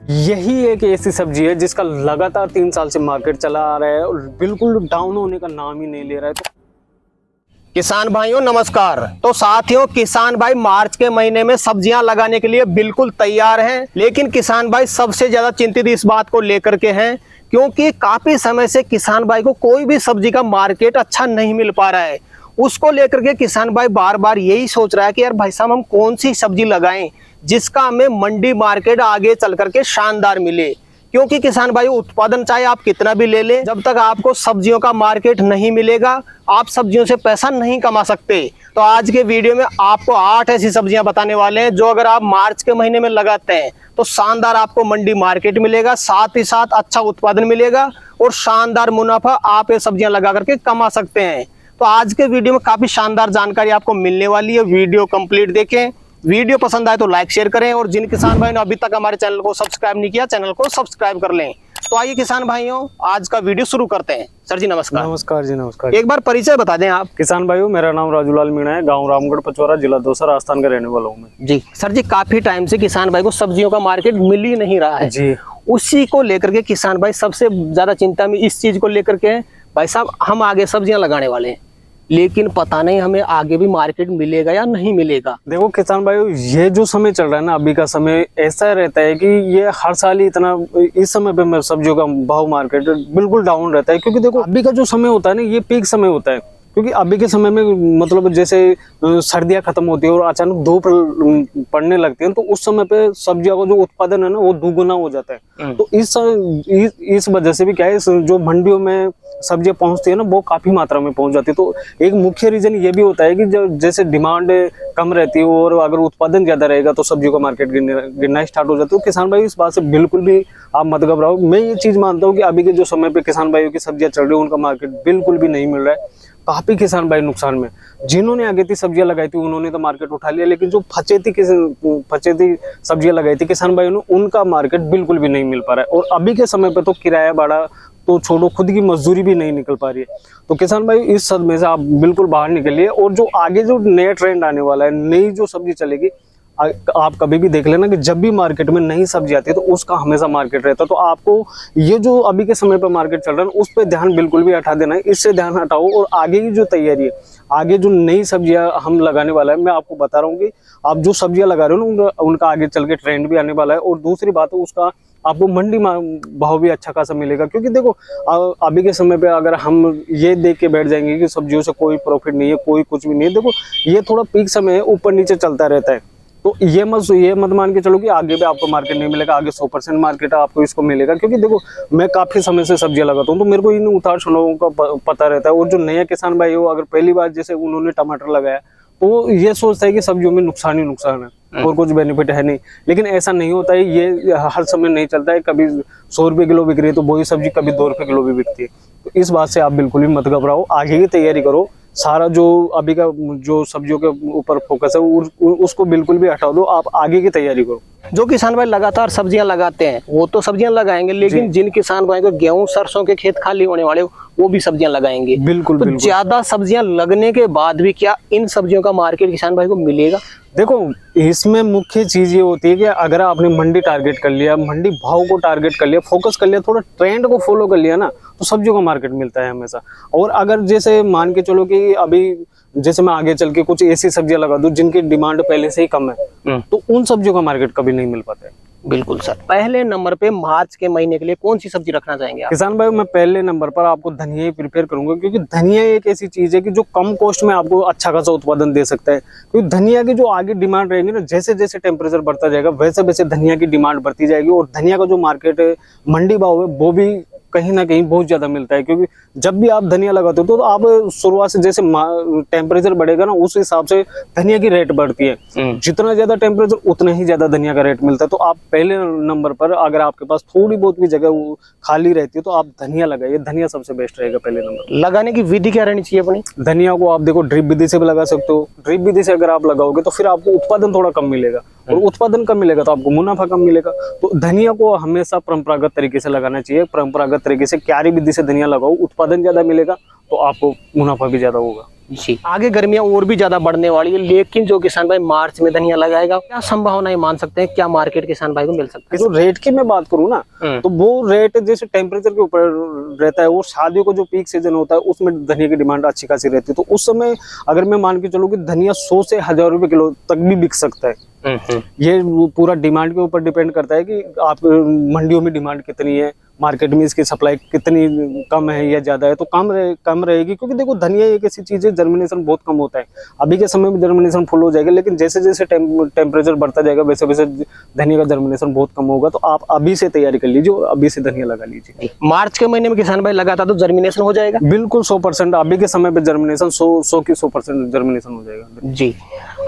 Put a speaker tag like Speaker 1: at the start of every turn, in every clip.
Speaker 1: यही एक ऐसी सब्जी है जिसका लगातार 3 साल से मार्केट चला आ रहा है और बिल्कुल डाउन होने का नाम ही नहीं ले रहा है। तो
Speaker 2: किसान भाइयों नमस्कार। तो साथियों, किसान भाई मार्च के महीने में सब्जियां लगाने के लिए बिल्कुल तैयार हैं, लेकिन किसान भाई सबसे ज्यादा चिंतित इस बात को लेकर के हैं क्योंकि काफी समय से किसान भाई को कोई भी सब्जी का मार्केट अच्छा नहीं मिल पा रहा है। उसको लेकर के किसान भाई बार बार यही सोच रहा है कि यार भाई साहब हम कौन सी सब्जी लगाएं जिसका हमें मंडी मार्केट आगे चल करके शानदार मिले। क्योंकि किसान भाई उत्पादन चाहे आप कितना भी ले लें, जब तक आपको सब्जियों का मार्केट नहीं मिलेगा आप सब्जियों से पैसा नहीं कमा सकते। तो आज के वीडियो में आपको 8 ऐसी सब्जियां बताने वाले हैं जो अगर आप मार्च के महीने में लगाते हैं तो शानदार आपको मंडी मार्केट मिलेगा, साथ ही साथ अच्छा उत्पादन मिलेगा और शानदार मुनाफा आप ये सब्जियां लगा करके कमा सकते हैं। तो आज के वीडियो में काफी शानदार जानकारी आपको मिलने वाली है। वीडियो कंप्लीट देखें, वीडियो पसंद आए तो लाइक शेयर करें और जिन किसान भाइयों ने अभी तक हमारे चैनल को सब्सक्राइब नहीं किया चैनल को सब्सक्राइब कर लें। तो आइए किसान भाइयों आज का वीडियो शुरू करते हैं। सर जी नमस्कार।
Speaker 1: नमस्कार जी नमस्कार।
Speaker 2: एक बार परिचय बता दें आप।
Speaker 1: किसान भाइयों, मेरा नाम राजूलाल मीणा है, गांव रामगढ़ पचौरा, जिला दौसा, राजस्थान का रहने वाला हूँ मैं।
Speaker 2: जी सर जी, काफी टाइम से किसान भाई को सब्जियों का मार्केट मिल ही नहीं रहा है
Speaker 1: जी।
Speaker 2: उसी को लेकर के किसान भाई सबसे ज्यादा चिंता में इस चीज को लेकर के भाई साहब हम आगे सब्जियां लगाने वाले हैं, लेकिन पता नहीं हमें आगे भी मार्केट मिलेगा या नहीं मिलेगा।
Speaker 1: देखो किसान भाइयों, ये जो समय चल रहा है ना, अभी का समय ऐसा रहता है कि ये हर साल ही इतना इस समय पे सब्जियों का भाव मार्केट बिल्कुल डाउन रहता है। क्योंकि देखो अभी का जो समय होता है ना, ये पीक समय होता है। क्योंकि अभी के समय में मतलब जैसे सर्दियां खत्म होती है और अचानक धूप पड़ने लगती है तो उस समय पे सब्जियों का जो उत्पादन है ना वो दुगुना हो जाता है। तो इस वजह से भी क्या है, जो मंडियों में सब्जियां पहुंचती है ना वो काफी मात्रा में पहुंच जाती है। तो एक मुख्य रीजन ये भी होता है कि जब जैसे डिमांड कम रहती है और अगर उत्पादन ज्यादा रहेगा तो सब्जियों का मार्केट गिरना स्टार्ट हो जाता है। तो किसान भाई इस बात से बिल्कुल भी आप मत घबराओ। मैं ये चीज मानता हूँ कि अभी के जो समय पे किसान भाइयों की सब्जियां चल रही है उनका मार्केट बिल्कुल भी नहीं मिल रहा है। काफी किसान भाई नुकसान में, जिन्होंने अगेती सब्जियां लगाई थी उन्होंने तो मार्केट उठा लिया, लेकिन जो फचेती सब्जियां लगाई थी किसान भाइयों ने उनका मार्केट बिल्कुल भी नहीं मिल पा रहा है। और अभी के समय पे तो किराया भाड़ा तो छोड़ो, खुद की मजदूरी भी नहीं निकल पा रही है। तो किसान भाई इस सदमे से आप बिल्कुल बाहर निकलिए और जो आगे जो नया ट्रेंड आने वाला है, नई जो सब्जी चलेगी, आप कभी भी देख लेना कि जब भी मार्केट में नई सब्जी आती है तो उसका हमेशा मार्केट रहता है। तो आपको ये जो अभी के समय पर मार्केट चल रहा है उस पर ध्यान बिल्कुल भी हटा देना है, इससे ध्यान हटाओ और आगे की जो तैयारी है, आगे जो नई सब्जियां हम लगाने वाला है, मैं आपको बता रहा हूँ कि आप जो सब्जियां लगा रहे हो ना उनका आगे चल के ट्रेंड भी आने वाला है। और दूसरी बात है उसका आपको मंडी भाव भी अच्छा खासा मिलेगा। क्योंकि देखो अभी के समय पे अगर हम ये देख के बैठ जाएंगे कि सब्जियों से कोई प्रॉफिट नहीं है, कोई कुछ भी नहीं है, देखो ये थोड़ा पीक समय है, ऊपर नीचे चलता रहता है। तो ये मत मान के चलो कि आगे भी आपको मार्केट नहीं मिलेगा, आगे 100% मार्केट आपको इसको मिलेगा। क्योंकि देखो मैं काफी समय से सब्जियां लगाता हूँ तो मेरे को इन उतार चढ़ावों का पता रहता है। और जो नया किसान भाई हो, अगर पहली बार जैसे उन्होंने टमाटर लगाया तो ये सोचता है कि सब्जियों में नुकसान ही नुकसान है और कुछ बेनिफिट है नहीं, लेकिन ऐसा नहीं होता है। ये हर समय नहीं चलता है, कभी 100 रुपए किलो बिक रही है तो वही सब्जी कभी 2 रुपए किलो भी बिकती है। तो इस बात से आप बिल्कुल भी मत घबराओ, आगे की तैयारी करो। सारा जो अभी का जो सब्जियों के ऊपर फोकस है उसको बिल्कुल भी हटा दो, आप आगे की तैयारी करो।
Speaker 2: जो किसान भाई लगातार सब्जियां लगाते हैं वो तो सब्जियां लगाएंगे, लेकिन जिन किसान भाई को गेहूं सरसों के खेत खाली होने वाले वो भी सब्जियां लगाएंगे।
Speaker 1: बिल्कुल
Speaker 2: तो ज्यादा सब्जियां लगने के बाद भी क्या इन सब्जियों का मार्केट किसान भाई को मिलेगा?
Speaker 1: देखो इसमें मुख्य चीज ये होती है कि अगर आपने मंडी टारगेट कर लिया, मंडी भाव को टारगेट कर लिया, फोकस कर लिया, थोड़ा ट्रेंड को फॉलो कर लिया ना तो सब्जियों का मार्केट मिलता है हमेशा। और अगर जैसे मान के चलो कि अभी जैसे मैं आगे चल के कुछ ऐसी सब्जियां लगा दूं जिनकी डिमांड पहले से ही कम है तो उन सब्जियों का मार्केट कभी नहीं मिल पाता है।
Speaker 2: बिल्कुल सर। पहले नंबर पे मार्च के महीने के लिए कौन सी सब्जी रखना चाहेंगे आप?
Speaker 1: किसान भाई मैं पहले नंबर पर आपको धनिया ही प्रिपेयर करूंगा, क्योंकि धनिया एक ऐसी चीज है कि जो कम कॉस्ट में आपको अच्छा खासा उत्पादन दे सकता है। क्योंकि धनिया की जो आगे डिमांड रहेगी ना, जैसे जैसे टेम्परेचर बढ़ता जाएगा वैसे वैसे धनिया की डिमांड बढ़ती जाएगी और धनिया का जो मार्केट है, मंडी भाव है, वो भी कहीं ना कहीं बहुत ज्यादा मिलता है। क्योंकि जब भी आप धनिया लगाते हो तो आप शुरुआत से जैसे टेम्परेचर बढ़ेगा ना उस हिसाब से धनिया की रेट बढ़ती है। जितना ज्यादा टेम्परेचर उतना ही ज्यादा धनिया का रेट मिलता है। तो आप पहले नंबर पर अगर आपके पास थोड़ी बहुत भी जगह खाली रहती है तो आप धनिया लगाइए, धनिया सबसे बेस्ट रहेगा पहले नंबर।
Speaker 2: लगाने की विधि क्या रहनी चाहिए अपनी?
Speaker 1: धनिया को आप देखो ड्रिप विधि से भी लगा सकते हो। ड्रिप विधि से अगर आप लगाओगे तो फिर आपको उत्पादन थोड़ा कम मिलेगा और उत्पादन कम मिलेगा तो आपको मुनाफा कम मिलेगा। तो धनिया को हमेशा परंपरागत तरीके से लगाना चाहिए। परंपरागत तरीके से क्यारी विधि से धनिया लगाओ, उत्पादन ज्यादा मिलेगा तो आपको मुनाफा भी ज्यादा होगा।
Speaker 2: जी, आगे गर्मियां और भी ज्यादा बढ़ने वाली है, लेकिन जो किसान भाई मार्च में धनिया लगाएगा, क्या संभावनाएं मान सकते हैं, क्या मार्केट किसान भाई को मिल सकता है?
Speaker 1: जो रेट की मैं बात करूँ ना, तो वो रेट जैसे टेम्परेचर के ऊपर रहता है, और शादियों का जो पीक सीजन होता है उसमें धनिया की डिमांड अच्छी खासी रहती है। तो उस समय अगर मैं मान के चलूँ कि धनिया 100 से 1000 रुपए किलो तक भी बिक सकता है। ये पूरा डिमांड के ऊपर डिपेंड करता है कि आप मंडियों में डिमांड कितनी है, मार्केट में इसकी सप्लाई कितनी कम है या ज्यादा है, तो कम रहेगी। क्योंकि देखो धनिया एक ऐसी चीज है, जर्मिनेशन बहुत कम होता है। अभी के समय में जर्मिनेशन फुल हो जाएगा, लेकिन जैसे जैसे टेम्परेचर बढ़ता जाएगा वैसे वैसे धनिया का जर्मिनेशन बहुत कम होगा। तो आप अभी से तैयारी कर लीजिए और अभी से धनिया लगा लीजिए।
Speaker 2: मार्च के महीने में किसान भाई लगाता तो जर्मिनेशन हो जाएगा?
Speaker 1: बिल्कुल 100%। अभी के समय पे जर्मिनेशन 100 की 100% जर्मिनेशन हो जाएगा
Speaker 2: जी।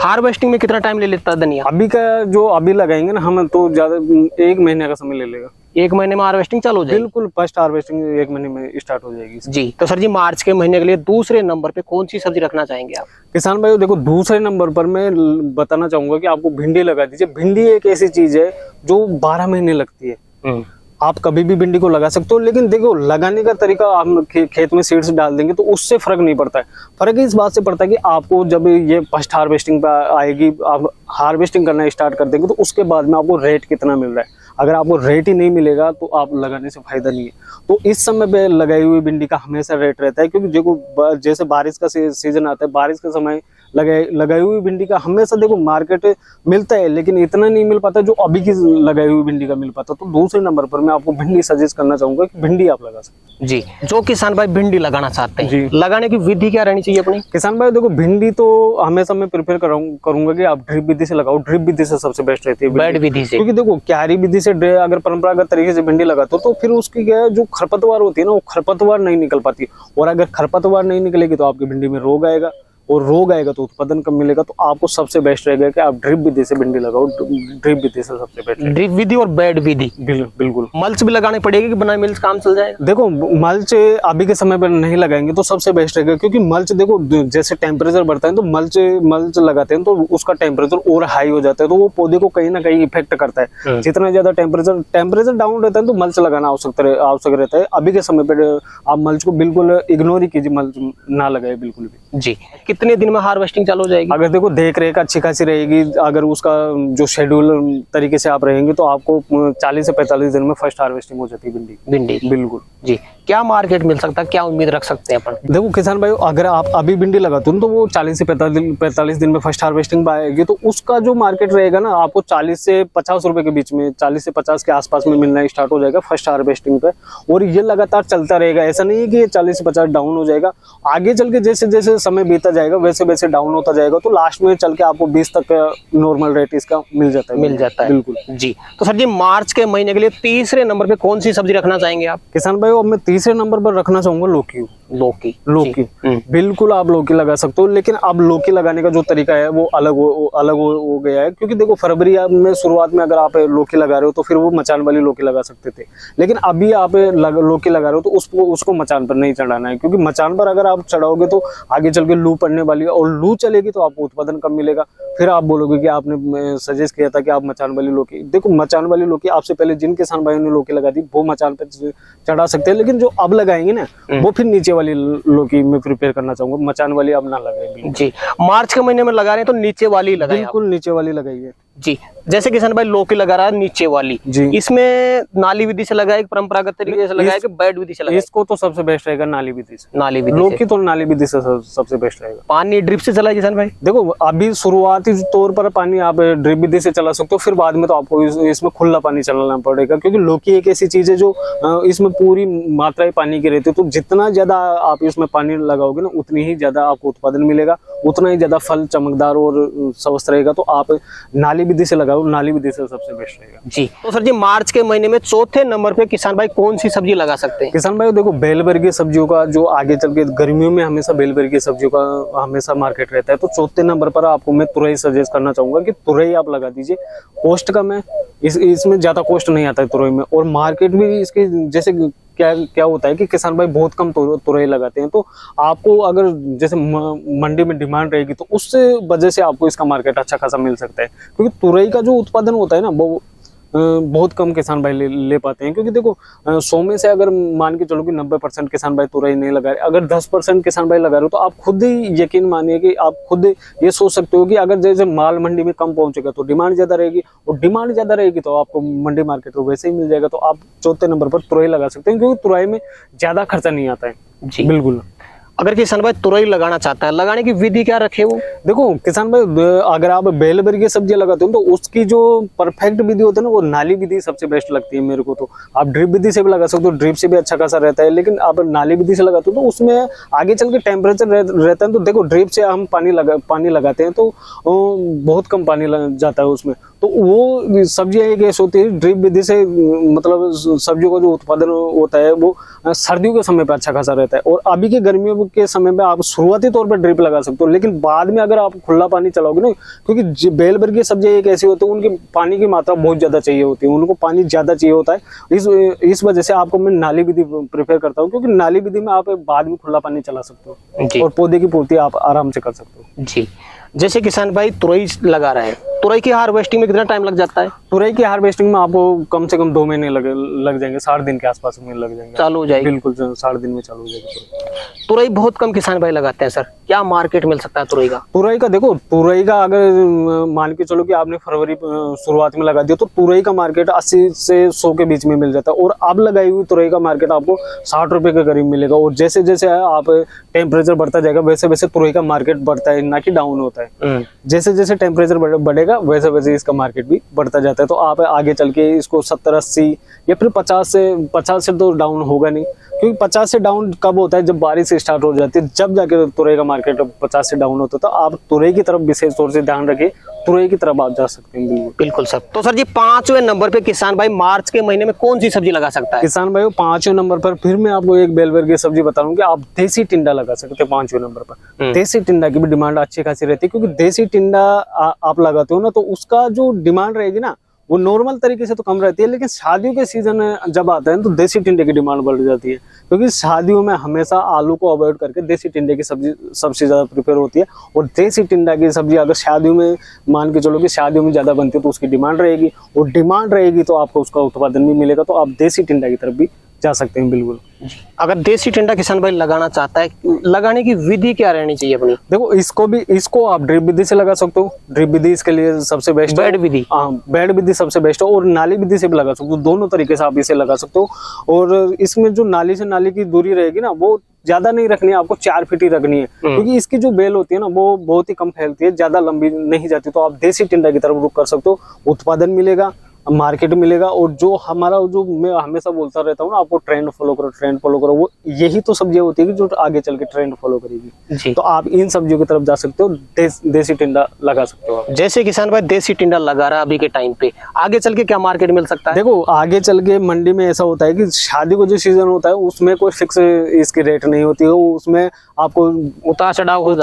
Speaker 2: हार्वेस्टिंग में कितना टाइम ले लेता है धनिया?
Speaker 1: अभी का जो अभी लगाएंगे ना हम, तो ज्यादा 1 महीने का समय ले लेगा।
Speaker 2: 1 महीने में हार्वेस्टिंग चालू हो जाएगी?
Speaker 1: बिल्कुल, फर्स्ट हार्वेस्टिंग 1 महीने में स्टार्ट हो जाएगी।
Speaker 2: जी। तो सर जी, मार्च के महीने के लिए दूसरे नंबर पे कौन सी सब्जी रखना चाहेंगे आप?
Speaker 1: किसान भाई देखो, दूसरे नंबर पर मैं बताना चाहूंगा कि आपको भिंडी लगा दीजिए। भिंडी एक ऐसी चीज है जो 12 महीने लगती है। आप कभी भी भिंडी को लगा सकते हो, लेकिन देखो लगाने का तरीका, आप खेत में सीड्स डाल देंगे तो उससे फर्क नहीं पड़ता है। फर्क इस बात से पड़ता है कि आपको जब ये फर्स्ट हार्वेस्टिंग पे आएगी, आप हार्वेस्टिंग करना स्टार्ट कर देंगे, तो उसके बाद में आपको रेट कितना मिल रहा है। अगर आपको रेट ही नहीं मिलेगा तो आप लगाने से फायदा नहीं है। तो इस समय पे लगाई हुई भिंडी का हमेशा रेट रहता है, क्योंकि देखो जैसे बारिश का सीजन आता है, बारिश के समय लगाई हुई भिंडी का हमेशा देखो मार्केट मिलता है, लेकिन इतना नहीं मिल पाता जो अभी की लगाई हुई भिंडी का मिल पाता। तो दूसरे नंबर पर मैं आपको भिंडी सजेस्ट करना चाहूंगा कि भिंडी आप लगा सकते हैं।
Speaker 2: जी। जो किसान भाई भिंडी लगाना चाहते हैं,
Speaker 1: जी,
Speaker 2: लगाने की विधि क्या रहनी चाहिए अपनी?
Speaker 1: किसान भाई देखो, भिंडी तो हमेशा मैं प्रिफर करूंगा कि आप ड्रिप विधि से लगाओ। ड्रिप विधि से सबसे बेस्ट रहती है,
Speaker 2: बेड विधि से।
Speaker 1: क्योंकि देखो क्यारी विधि से अगर परंपरागत तरीके से भिंडी लगाते हो तो फिर उसकी क्या है, जो खरपतवार होती है ना, वो खरपतवार नहीं निकल पाती। और अगर खरपतवार नहीं निकलेगी तो आपकी भिंडी में रोग आएगा, और रोग आएगा तो उत्पादन कम मिलेगा। तो आपको सबसे बेस्ट रहेगा कि आप ड्रिप विधि से भिंडी लगाओ। ड्रिप विधि से सबसे बेस्ट।
Speaker 2: ड्रिप विधि और बेड विधि?
Speaker 1: बिल्कुल।
Speaker 2: मल्च भी लगानी पड़ेगी कि बिना मल्च काम चल जाएगा?
Speaker 1: देखो मल्च अभी के समय पर नहीं लगाएंगे तो सबसे बेस्ट रहेगा, क्योंकि मल्च देखो जैसे टेम्परेचर बढ़ता है तो मल्च लगाते हैं तो उसका टेम्परेचर और हाई हो जाता है, तो वो पौधे को कहीं ना कहीं इफेक्ट करता है। जितना ज्यादा टेम्परेचर डाउन रहता है तो मल्च लगाना आवश्यक रहता है। अभी के समय पर आप मल्च को बिल्कुल इग्नोर ही कीजिए, मल्च ना लगाए बिल्कुल भी।
Speaker 2: जी। कितने दिन में हार्वेस्टिंग चालू हो जाएगी?
Speaker 1: अगर देखो देख रेख अच्छी खासी रहेगी, अगर उसका जो शेड्यूल तरीके से आप रहेंगे तो आपको 40 से 45 दिन में फर्स्ट हार्वेस्टिंग हो जाती है भिंडी। बिल्कुल।
Speaker 2: जी। क्या मार्केट मिल सकता है, क्या उम्मीद रख सकते हैं अपन?
Speaker 1: देखो किसान भाई, अगर आप अभी भिंडी लगाते हो तो वो 40 से 45 दिन में फर्स्ट हार्वेस्टिंग आएगी, तो उसका जो मार्केट रहेगा ना, आपको 40 से 50 रुपए के बीच में, 40 से 50 के आसपास में मिलना स्टार्ट हो जाएगा फर्स्ट हार्वेस्टिंग पे। और ये लगातार चलता रहेगा, ऐसा नहीं है कि ये 40 से 50 डाउन हो जाएगा। आगे चल के जैसे जैसे समय बीता जाएगा वैसे वैसे डाउन होता जाएगा, तो लास्ट में चल के आपको 20 तक का नॉर्मल रेट इसका मिल जाता है। बिल्कुल।
Speaker 2: जी। तो सर जी, मार्च के महीने के लिए तीसरे नंबर पे कौन सी सब्जी रखना चाहेंगे आप?
Speaker 1: किसान भाई, अब मैं तीसरे नंबर पर रखना चाहूंगा लौकी। बिल्कुल आप लौकी लगा सकते हो, लेकिन अब लौकी लगाने का जो तरीका है वो अलग हो गया है। क्योंकि देखो फरवरी में शुरुआत में अगर आप लौकी लगा रहे हो तो फिर वो मचान वाली लौकी लगा सकते थे, लेकिन अभी आप लौकी लगा रहे हो तो उसको मचान पर नहीं चढ़ाना है। क्योंकि मचान पर अगर आप चढ़ाओगे तो आगे चल के लू पड़ने वाली है, और लू चलेगी तो आपको उत्पादन कम मिलेगा। फिर आप बोलोगे कि आपने सजेस्ट किया था कि आप मचान वाली लौकी। देखो मचान वाली लौकी आपसे पहले जिन किसान भाइयों ने लौकी लगा दी वो मचान पर चढ़ा सकते हैं, लेकिन जो अब लगाएंगे ना वो फिर नीचे वाली लौकी में प्रिपेयर करना चाहूंगा। मचान वाली अब ना लगाए।
Speaker 2: जी। मार्च के महीने में लगा रहे हैं तो नीचे वाली लगाएं।
Speaker 1: बिल्कुल नीचे वाली लगाइए।
Speaker 2: जी। जैसे किसान भाई लौकी लगा रहा है नीचे वाली, इसमें नाली विधि से लगाए, परंपरागत तरीके से लगाए कि बेड विधि से लगाए? इसको
Speaker 1: तो सबसे बेस्ट रहेगा नाली विधि से।
Speaker 2: नाली विधि
Speaker 1: लौकी तो नाली विधि से सबसे बेस्ट रहेगा।
Speaker 2: पानी ड्रिप से चलाए किसान भाई?
Speaker 1: देखो अभी शुरुआती तौर पर पानी आप ड्रिप विधि से चला सकते हो, फिर बाद में तो आपको इसमें खुला पानी चलाना पड़ेगा। क्योंकि लौकी एक ऐसी चीज है जो इसमें पूरी मात्रा पानी की रहती है, तो जितना ज्यादा आप इसमें पानी लगाओगे ना उतनी ही ज्यादा आपको उत्पादन मिलेगा, उतना ही ज्यादा फल चमकदार और स्वस्थ रहेगा। तो आप नाली विधि से लगाओ, नाली विधि से सबसे बेस्ट रहेगा।
Speaker 2: जी। तो सर जी, मार्च के महीने में चौथे नंबर पे किसान भाई कौन सी सब्जी लगा सकते हैं?
Speaker 1: किसान भाई देखो, बेलवर्गीय सब्जियों का जो आगे चल के गर्मियों में हमेशा बेलवर्गीय सब्जियों का हमेशा मार्केट रहता है, तो चौथे नंबर पर आपको मैं तुरई सजेस्ट करना चाहूंगा कि तुरई आप लगा दीजिए। कॉस्ट कम है, इसमें ज्यादा कॉस्ट नहीं आता है तुरई में, और मार्केट भी इसकी जैसे क्या होता है कि किसान भाई बहुत कम तुरई लगाते हैं, तो आपको अगर जैसे मंडी में डिमांड रहेगी तो उससे वजह से आपको इसका मार्केट अच्छा खासा मिल सकता है। क्योंकि तुरई का जो उत्पादन होता है ना वो बहुत कम किसान भाई ले पाते हैं, क्योंकि देखो 100 में से अगर मान के चलो कि 90% किसान भाई तुरई नहीं लगा रहे, अगर 10% किसान भाई लगा रहे हो तो आप खुद ही यकीन मानिए कि आप खुद ये सोच सकते हो कि अगर जैसे माल मंडी में कम पहुंचेगा तो डिमांड ज्यादा रहेगी, और डिमांड ज्यादा रहेगी तो आपको मंडी मार्केट को वैसे ही मिल जाएगा। तो आप चौथे नंबर पर तुरई लगा सकते हैं, क्योंकि तुरई में ज्यादा खर्चा नहीं आता है।
Speaker 2: जी
Speaker 1: बिल्कुल।
Speaker 2: अगर किसान भाई तुरई लगाना चाहता है, लगाने की विधि क्या रखे वो?
Speaker 1: देखो किसान भाई, अगर आप बेल भर की सब्जियां लगाते हो तो उसकी जो परफेक्ट विधि होती है ना, वो नाली विधि सबसे बेस्ट लगती है मेरे को। तो आप ड्रिप विधि से भी लगा सकते हो, ड्रिप से भी अच्छा खासा रहता है, लेकिन आप नाली विधि से लगाते हो तो उसमें आगे चल के टेम्परेचर रहता है। तो देखो ड्रिप से हम पानी लगाते हैं तो बहुत कम पानी जाता है उसमें, तो वो सब्जियां एक ऐसी होती है ड्रिप विधि से, मतलब सब्जियों का जो उत्पादन होता है वो सर्दियों के समय पे अच्छा खासा रहता है। और अभी के गर्मियों के समय में आप शुरुआती तौर पर ड्रिप लगा सकते हो, लेकिन बाद में अगर आप खुला पानी चलाओगे ना, क्योंकि बेल भर की सब्जियां एक ऐसी होती है उनकी पानी की मात्रा बहुत ज्यादा चाहिए होती है, उनको पानी ज्यादा चाहिए होता है। इस वजह से आपको मैं नाली विधि प्रेफर करता हूँ, क्योंकि नाली विधि में आप बाद में खुला पानी चला सकते हो और पौधे की पूर्ति आप आराम से कर सकते हो।
Speaker 2: जी, जैसे किसान भाई तुरई लगा रहा है, तुरई की हार्वेस्टिंग में कितना टाइम लग जाता है?
Speaker 1: तुरई की हार्वेस्टिंग में आपको कम से कम 2 महीने लग जाएंगे, 60 दिन के आसपास में लग जाएंगे,
Speaker 2: चालू हो जाएगी।
Speaker 1: बिल्कुल 60 दिन में चालू हो जाएगी।
Speaker 2: तुरई बहुत कम किसान भाई लगाते हैं सर, क्या मार्केट मिल सकता है तुरई का?
Speaker 1: तुरई का देखो, तुरई का अगर मान के चलो कि आपने फरवरी शुरुआत में लगा दिया तो तुरई का मार्केट 80 से 100 के बीच में मिल जाता है, और अब लगाई हुई तुरई का मार्केट आपको 60 रुपए के करीब मिलेगा। और जैसे जैसे आप टेम्परेचर बढ़ता जाएगा वैसे वैसे तुरई का मार्केट बढ़ता है, ना कि डाउन होता है। जैसे जैसे टेम्परेचर बढ़ेगा वैसे वैसे इसका मार्केट भी बढ़ता जाता है। तो आप आगे चल के इसको 70-80 या फिर 50 से तो डाउन होगा नहीं, क्योंकि 50 से डाउन कब होता है? जब बारिश स्टार्ट हो जाती है, जब जाके तुरई का मार्केट 50 से डाउन होता है। तो आप तुरई की तरफ विशेष तौर से ध्यान रखिए, तुरई की तरफ आप जा सकते हैं।
Speaker 2: बिल्कुल सर। तो सर जी 5वें नंबर पे किसान भाई मार्च के महीने में कौन सी सब्जी लगा सकता है?
Speaker 1: किसान भाई 5वें नंबर पर फिर मैं आपको एक बेल भर की सब्जी बता रहा हूँ कि आप देसी टिंडा लगा सकते हैं 5वें नंबर पर। देसी टिंडा की भी डिमांड अच्छी खासी रहती है, क्योंकि देसी टिंडा आप लगाते हो ना तो उसका जो डिमांड रहेगी ना वो नॉर्मल तरीके से तो कम रहती है, लेकिन शादियों के सीजन जब आते हैं तो देसी टिंडे की डिमांड बढ़ जाती है, क्योंकि शादियों में हमेशा आलू को अवॉइड करके देसी टिंडे की सब्जी सबसे ज्यादा प्रिपेयर होती है। और देसी टिंडा की सब्जी अगर शादियों में मान के चलो कि शादियों में ज्यादा बनती है तो उसकी डिमांड रहेगी, और डिमांड रहेगी तो आपको उसका उत्पादन भी मिलेगा। तो आप देसी टिंडा की तरफ भी जा सकते हैं। बिल्कुल।
Speaker 2: अगर देसी टिंडा किसान भाई लगाना चाहता है, लगाने की विधि क्या रहनी चाहिए अपनी?
Speaker 1: देखो इसको आप ड्रिप विधि से लगा सकते हो, ड्रिप विधि इसके लिए सबसे बेस्ट है।
Speaker 2: बेड विधि?
Speaker 1: हाँ, बेड विधि सबसे बेस्ट है, और नाली विधि से भी लगा सकते हो, दोनों तरीके से आप इसे लगा सकते हो। और इसमें जो नाली से नाली की दूरी रहेगी ना वो ज्यादा नहीं रखनी है, आपको 4 फीट ही रखनी है, क्योंकि इसकी जो बेल होती है ना वो बहुत ही कम फैलती है, ज्यादा लंबी नहीं जाती। तो आप देसी टिंडा की तरफ रुख कर सकते हो, उत्पादन मिलेगा, मार्केट मिलेगा। और जो हमारा जो मैं हमेशा बोलता रहता हूँ ना, आपको ट्रेंड फॉलो करो, ट्रेंड फॉलो करो, वो यही तो सब्जियां होती है जो आगे चल के ट्रेंड फॉलो करेगी। तो आप इन सब्जियों की तरफ जा सकते हो, देसी टिंडा लगा सकते हो।
Speaker 2: जैसे किसान भाई देसी टिंडा लगा रहा है अभी के टाइम पे, आगे चल के क्या मार्केट मिल सकता है?
Speaker 1: देखो आगे चल के मंडी में ऐसा होता है कि शादी को जो सीजन होता है उसमें कोई फिक्स इसकी रेट नहीं होती है, उसमें आपको
Speaker 2: उतार चढ़ाव हो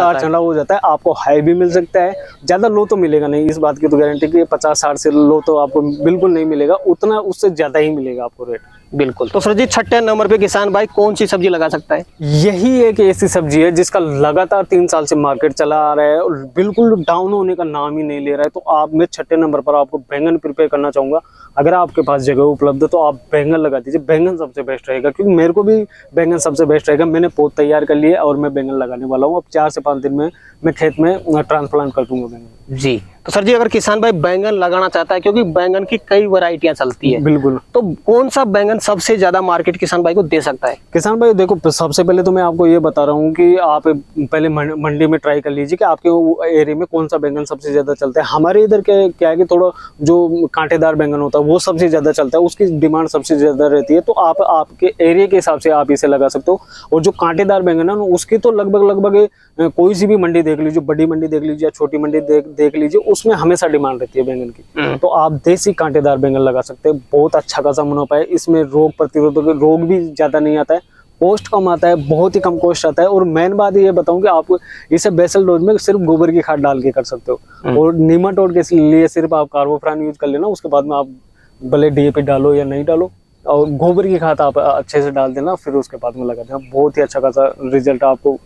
Speaker 1: जाता है। आपको हाई भी मिल सकता है, ज्यादा लो तो मिलेगा नहीं, इस बात की तो गारंटी कि 50-60 से लो तो आपको बिल्कुल नहीं मिलेगा, उतना उससे ज्यादा ही मिलेगा आपको रेट।
Speaker 2: बिल्कुल। तो सर जी 6ठे नंबर पे किसान भाई कौन सी सब्जी लगा सकता है?
Speaker 1: यही एक ऐसी सब्जी है जिसका लगातार 3 साल से मार्केट चला आ रहा है और बिल्कुल डाउन होने का नाम ही नहीं ले रहा है। तो आप मैं 6ठे नंबर पर आपको बैंगन प्रिपेयर करना चाहूंगा। अगर आपके पास जगह उपलब्ध है तो आप बैंगन लगा दीजिए, बैंगन सबसे बेस्ट रहेगा, क्योंकि मेरे को भी बैंगन सबसे बेस्ट रहेगा। मैंने पौध तैयार कर लिया और मैं बैंगन लगाने वाला हूँ। अब 4 से 5 दिन में मैं खेत में ट्रांसप्लांट कर दूंगा बैंगन।
Speaker 2: जी। तो सर जी अगर किसान भाई बैंगन लगाना चाहता है, क्योंकि बैंगन की कई वैरायटियां चलती है,
Speaker 1: बिल्कुल,
Speaker 2: तो कौन सा बैंगन सबसे ज्यादा मार्केट किसान भाई को दे सकता है?
Speaker 1: किसान भाई देखो, सबसे पहले तो मैं आपको ये बता रहा हूँ कि आप पहले मंडी में ट्राई कर लीजिए कि आपके एरिया में कौन सा बैंगन सबसे ज्यादा चलता है। हमारे इधर क्या है कि थोड़ा जो कांटेदार बैंगन होता है वो सबसे ज्यादा चलता है, उसकी डिमांड सबसे ज्यादा रहती है। तो आप आपके एरिया के हिसाब से आप इसे लगा सकते हो। और जो कांटेदार बैंगन है ना उसकी तो लगभग कोई सी भी मंडी देख लीजिए, बड़ी मंडी देख लीजिए या छोटी मंडी देख लीजिए, उसमें हमेशा डिमांड रहती है बैंगन की। तो आप देसी कांटेदार बैंगन लगा सकते हैं, बहुत अच्छा खासा मुनाफा है इसमें, रोग प्रतिरोधक रोग भी ज्यादा नहीं आता है, कॉस्ट कम आता है, बहुत ही कम कॉस्ट आता है। और मेन बात ये बताऊं कि आप इसे बेसल डोज में सिर्फ गोबर की खाद डाल के कर सकते हो, और नीमाटोड के लिए सिर्फ आप कार्बोफ्रान यूज कर लेना। उसके बाद में आप भले DAP डालो या नहीं डालो, और गोबर की खाद आप अच्छे से डाल देना, फिर उसके बाद में लगा देना। बहुत ही अच्छा खासा रिजल्ट आपको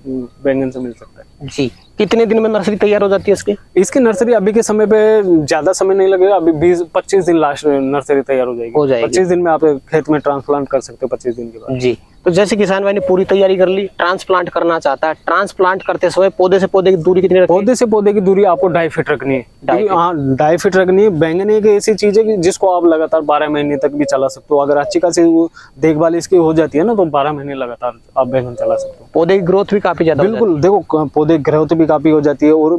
Speaker 1: बैंगन से मिल सकता है।
Speaker 2: जी। कितने दिन में नर्सरी तैयार हो जाती है इसकी?
Speaker 1: इसकी नर्सरी अभी के समय पे ज्यादा समय नहीं लगेगा, अभी 20-25 दिन लास्ट नर्सरी तैयार हो जाएगी। 25 दिन में आप खेत में ट्रांसप्लांट कर सकते हो 25 दिन के बाद।
Speaker 2: जी, तो जैसे किसान भाई ने पूरी तैयारी कर ली, ट्रांसप्लांट करना चाहता है, ट्रांसप्लांट करते समय पौधे से पौधे की दूरी कितनी रखनी है?
Speaker 1: पौधे से पौधे की दूरी आपको 2.5 फीट रखनी है। 2.5 फीट रखनी है। बैंगन एक ऐसी चीज है कि जिसको आप लगातार 12 महीने तक भी चला सकते हो। अगर अच्छी खासी देखभाल इसकी हो जाती है ना, तो 12 महीने लगातार आप बैंगन चला सकते हो।
Speaker 2: पौधे की ग्रोथ भी काफी ज्यादा
Speaker 1: बिल्कुल, देखो पौधे ग्रोथ भी काफी हो जाती है और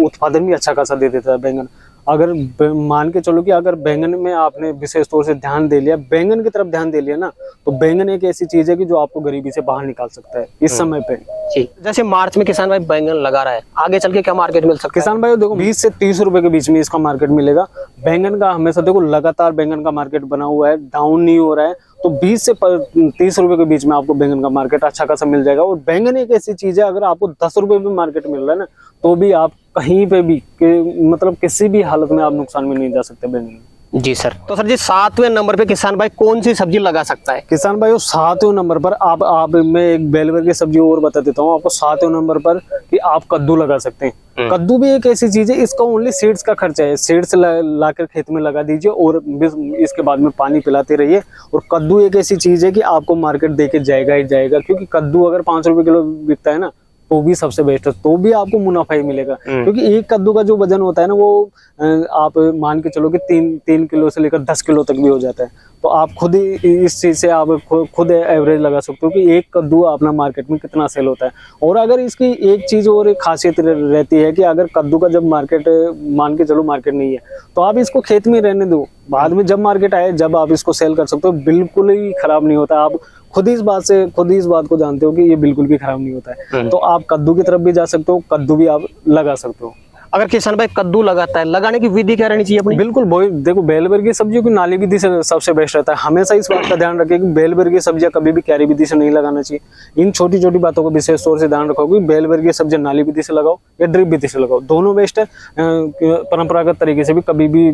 Speaker 1: उत्पादन भी अच्छा खासा दे देता है बैंगन। अगर मान के चलो कि अगर बैंगन में आपने विशेष तौर से ध्यान दे लिया, बैंगन की तरफ ध्यान दे लिया ना, तो बैंगन एक ऐसी चीज है कि जो आपको गरीबी से बाहर निकाल सकता है इस समय पे।
Speaker 2: जी, जैसे मार्च में किसान भाई बैंगन लगा रहा है, आगे चल के क्या मार्केट मिल सकता है?
Speaker 1: किसान भाई देखो 20 से 30 रुपए के बीच में इसका मार्केट मिलेगा। बैंगन का हमेशा देखो लगातार बैंगन का मार्केट बना हुआ है, डाउन नहीं हो रहा है, तो 20 से 30 रुपए के बीच में आपको बैंगन का मार्केट अच्छा खासा मिल जाएगा। और बैंगन एक ऐसी चीज है, अगर आपको 10 रुपए में मार्केट मिल रहा है ना, तो भी आप कहीं पे भी मतलब किसी भी हालत में आप नुकसान में नहीं जा सकते बैंगन में।
Speaker 2: जी सर, तो सर जी 7वें नंबर पे किसान भाई कौन सी सब्जी लगा सकता है?
Speaker 1: किसान भाई 7वें नंबर पर आप मैं एक बेलवर की सब्जी और बता देता हूँ आपको 7वें नंबर पर, कि आप कद्दू लगा सकते हैं। कद्दू भी एक ऐसी चीज है, इसका ओनली सीड्स का खर्चा है। सीड्स लाकर खेत में लगा दीजिए और इसके बाद में पानी पिलाते रहिए। और कद्दू एक ऐसी चीज है कि आपको मार्केट देके जाएगा ही जाएगा, क्योंकि कद्दू अगर 5 रुपए किलो बिकता है ना, तो भी सबसे बेस्ट है, तो भी आपको मुनाफा ही मिलेगा। क्योंकि एक कद्दू का जो वजन होता है ना, वो आप मान के चलो कि 3 किलो से लेकर 10 किलो तक भी हो जाता है। तो आप खुद ही इस चीज से आप खुद एवरेज लगा सकते हो कि एक कद्दू अपना मार्केट में कितना सेल होता है। और अगर इसकी एक चीज और एक खासियत रहती है कि अगर कद्दू का जब मार्केट मान के चलो मार्केट नहीं है, तो आप इसको खेत में रहने दो, बाद में जब मार्केट आए जब आप इसको सेल कर सकते हो, बिल्कुल ही खराब नहीं होता। आप खुद ही इस बात को जानते हो कि ये बिल्कुल भी खराब नहीं होता है। तो आप कद्दू की तरफ भी जा सकते हो, कद्दू भी आप लगा सकते हो।
Speaker 2: अगर किसान भाई कद्दू लगाता है, लगाने की विधि क्या रहनी चाहिए अपनी?
Speaker 1: बिल्कुल देखो बेलवर की सब्जियों की नाली विधि से सबसे बेस्ट रहता है। हमेशा इस बात का ध्यान रखें कि बेलवर की सब्जियां कभी भी क्यारी विधि से नहीं लगाना चाहिए। इन छोटी छोटी बातों को विशेष तौर से ध्यान रखो कि बेलवर की सब्जियां नाली विधि से लगाओ या ड्रिप विधि से लगाओ, दोनों बेस्ट है। परंपरागत तरीके से भी कभी भी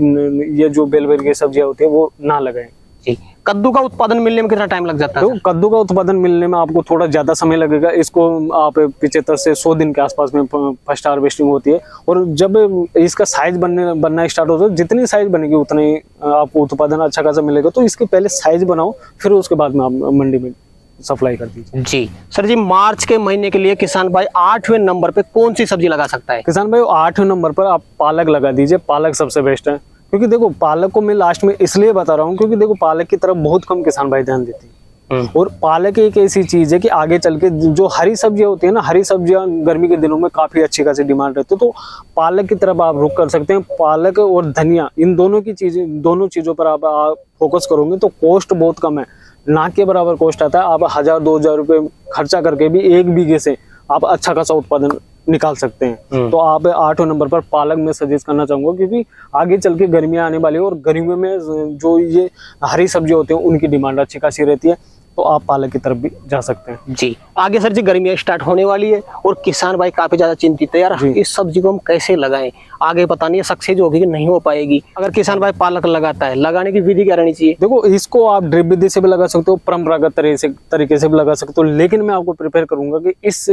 Speaker 1: ये जो बेलवर की सब्जियां होती है वो ना लगाएं।
Speaker 2: जी, कद्दू का उत्पादन मिलने में कितना टाइम लग जाता है?
Speaker 1: तो कद्दू का उत्पादन मिलने में आपको थोड़ा ज्यादा समय लगेगा। इसको आप 75 से 100 दिन के आसपास में फर्स्ट हार्वेस्टिंग होती है। और जब इसका साइज बनना स्टार्ट होता है, जितनी साइज बनेगी उतनी आपको उत्पादन अच्छा खासा मिलेगा। तो इसके पहले साइज बनाओ, फिर उसके बाद में आप मंडी में सप्लाई कर दीजिए।
Speaker 2: जी सर जी, मार्च के महीने के लिए किसान भाई 8वें नंबर पे कौन सी सब्जी लगा सकता है?
Speaker 1: किसान भाई 8वें नंबर पर आप पालक लगा दीजिए। पालक सबसे बेस्ट है, क्योंकि देखो पालक को मैं लास्ट में इसलिए बता रहा हूँ क्योंकि देखो पालक की तरफ बहुत कम किसान भाई ध्यान देते हैं। और पालक एक ऐसी चीज है कि आगे चल के जो हरी सब्जियां होती है ना, हरी सब्जियां गर्मी के दिनों में काफी अच्छी खासी डिमांड रहती है। तो पालक की तरफ आप रुख कर सकते हैं। पालक और धनिया, इन दोनों चीजों पर आप फोकस करोगे तो कॉस्ट बहुत कम है, ना के बराबर कॉस्ट आता है। आप 1000-2000 रुपए खर्चा करके भी 1 बीघे से आप अच्छा खासा उत्पादन निकाल सकते हैं। तो आप 8वें नंबर पर पालक में सजेस्ट करना चाहूंगा, क्योंकि आगे चल के गर्मियां आने वाली है और गर्मियों में जो ये हरी सब्जी होती है उनकी डिमांड अच्छी खासी रहती है। तो आप पालक की तरफ भी जा सकते हैं।
Speaker 2: जी, आगे सर जी गर्मियां स्टार्ट होने वाली है और किसान भाई काफी ज्यादा चिंतित है, यार इस सब्जी को हम कैसे लगाएं? आगे पता नहीं सक्सेस होगी कि नहीं हो पाएगी। अगर किसान भाई पालक लगाता है, लगाने की विधि क्या रहनी चाहिए?
Speaker 1: देखो इसको आप ड्रिप विधि से भी लगा सकते हो, परंपरागत तरीके से भी लगा सकते हो, लेकिन मैं आपको प्रिपेयर करूंगा कि इस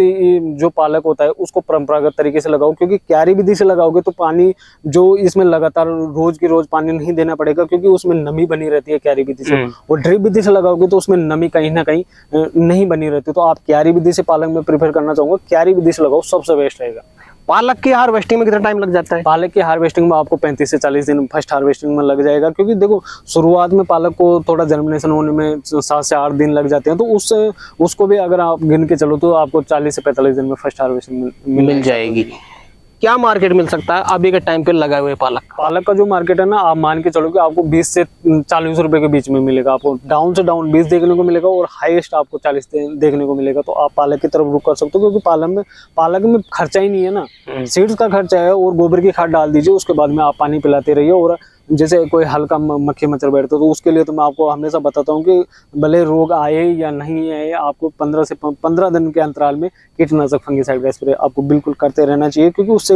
Speaker 1: जो पालक होता है उसको परंपरागत तरीके से लगाओ। क्योंकि क्यारी विधि से लगाओगे तो पानी जो इसमें लगातार रोज की रोज पानी नहीं देना पड़ेगा, क्योंकि उसमें नमी बनी रहती है क्यारी विधि से। और ड्रिप विधि से लगाओगे तो उसमें नमी कहीं ना कहीं नहीं बनी रहती। तो आप क्यारी विधि से पालक में प्रिफर करना चाहूंगा, क्यारी विधि से लगाओ, सबसे बेस्ट रहेगा।
Speaker 2: पालक की हार्वेस्टिंग में कितना टाइम लग जाता है?
Speaker 1: पालक की हार्वेस्टिंग में आपको 35 से 40 दिन फर्स्ट हार्वेस्टिंग में लग जाएगा। क्योंकि देखो शुरुआत में पालक को थोड़ा जर्मिनेशन होने में 7 से 8 दिन लग जाते हैं। तो उसको भी अगर आप गिन के चलो तो आपको 40 से 45 दिन में फर्स्ट हार्वेस्टिंग
Speaker 2: मिल जाएगी। क्या मार्केट मिल सकता है अभी के टाइम पे लगाए हुए पालक
Speaker 1: का जो मार्केट है ना, आप मान के चलो कि आपको 20 से 40 रुपए के बीच में मिलेगा। आपको डाउन से डाउन 20 देखने को मिलेगा और हाईएस्ट आपको 40 देखने को मिलेगा। तो आप पालक की तरफ रुक कर सकते हो, क्योंकि पालक में खर्चा ही नहीं है ना, सीड्स का खर्चा है और गोबर की खाद डाल दीजिए, उसके बाद में आप पानी पिलाते रहिए और जैसे कोई हल्का मक्खी मच्छर बैठते तो उसके लिए तो मैं आपको हमेशा बताता हूँ कि भले रोग आए या नहीं आए, आपको 15 दिन के अंतराल में कीटनाशक फंगीसाइड का स्प्रे आपको बिल्कुल करते रहना चाहिए, क्योंकि उससे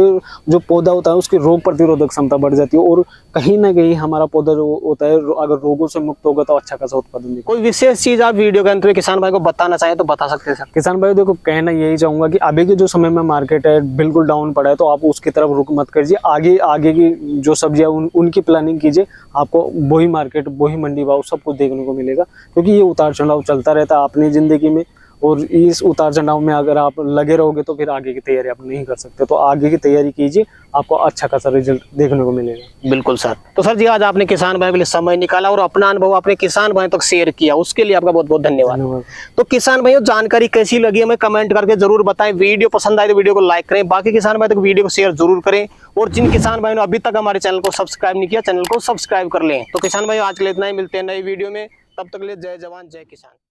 Speaker 1: जो पौधा होता है उसकी रोग प्रतिरोधक क्षमता बढ़ जाती है और कहीं ना कहीं हमारा पौधा जो होता है अगर रोगों से मुक्त होगा तो अच्छा खासा उत्पादन देगा।
Speaker 2: कोई विशेष चीज आप वीडियो के अंत में किसान भाई को बताना चाहें तो बता सकते हैं सर।
Speaker 1: किसान भाई देखो, कहना यही चाहूंगा कि अभी के जो समय में मार्केट है बिल्कुल डाउन पड़ा है, तो आप उसकी तरफ रुख मत करिए। आगे की जो सब्जियां उनकी प्लानिंग कीजिए, आपको वही मार्केट वही मंडी भाव सब कुछ देखने को मिलेगा, क्योंकि ये उतार चढ़ाव चलता रहता है अपनी जिंदगी में, और इस उतार चढ़ाव में अगर आप लगे रहोगे तो फिर आगे की तैयारी आप नहीं कर सकते। तो आगे की तैयारी कीजिए, आपको अच्छा खासा रिजल्ट देखने को मिलेगा।
Speaker 2: बिल्कुल सर। तो सर जी आज आपने किसान भाई के लिए समय निकाला और अपना अनुभव अपने किसान भाई तक शेयर किया, उसके लिए आपका बहुत बहुत धन्यवाद। तो किसान भाइयों जानकारी कैसी लगी हमें कमेंट करके जरूर बताएं। वीडियो पसंद आए तो वीडियो को लाइक करें, बाकी किसान भाई तक वीडियो को शेयर जरूर करें, और जिन किसान भाइयों ने अभी तक हमारे चैनल को सब्सक्राइब नहीं किया चैनल को सब्सक्राइब कर लें। तो किसान भाइयों आज के लिए इतना ही, मिलते हैं नई वीडियो में, तब तक के लिए जय जवान जय किसान।